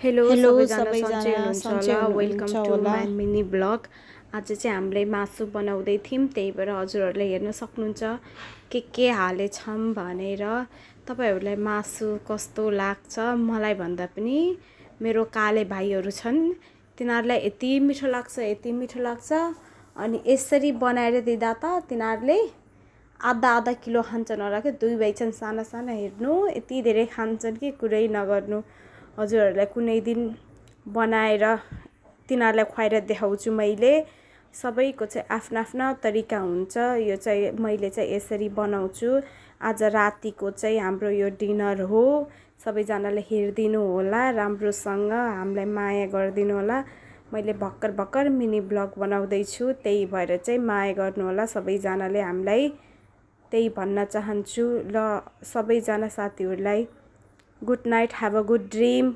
Hello hello सबैजना सन्चै सबैजना हुनुहुन्छ सन्चै होला। वेलकम हुनुहुन्छ टु होला। My mini blog. आज चाहिँ हामीले मासु बनाउँदै थियौँ, त्यही भएर हजुरहरूले हेर्न सक्नुहुन्छ के हालेछौँ भनेर। तपाईँहरूलाई मासु कस्तो लाग्छ? मलाई भन्दा पनि मेरो काले भाइहरू छन्, तिनीहरूलाई यति मिठो लाग्छ, यति मिठो लाग्छ। अनि यसरी बनाएर दिँदा त तिनीहरूले आधा किलो खान्छन् होला कि। दुई भाइ छन् साना साना, हेर्नु यति धेरै खान्छन् कि कुरै नगर्नु। हजुरहरूलाई कुनै दिन बनाएर तिनीहरूलाई खुवाएर देखाउँछु मैले। सबैको चाहिँ आफ्नो आफ्नो तरिका हुन्छ। यो चाहिँ मैले चाहिँ यसरी बनाउँछु। आज रातिको चाहिँ हाम्रो यो डिनर हो। सबैजनाले हेरिदिनु होला राम्रोसँग, हामीलाई माया गरिदिनु होला। मैले भर्खर मिनी ब्लग बनाउँदैछु, त्यही भएर चाहिँ माया गर्नु होला सबैजनाले हामीलाई, त्यही भन्न चाहन्छु। ल सबैजना साथीहरूलाई good night, have a good dream.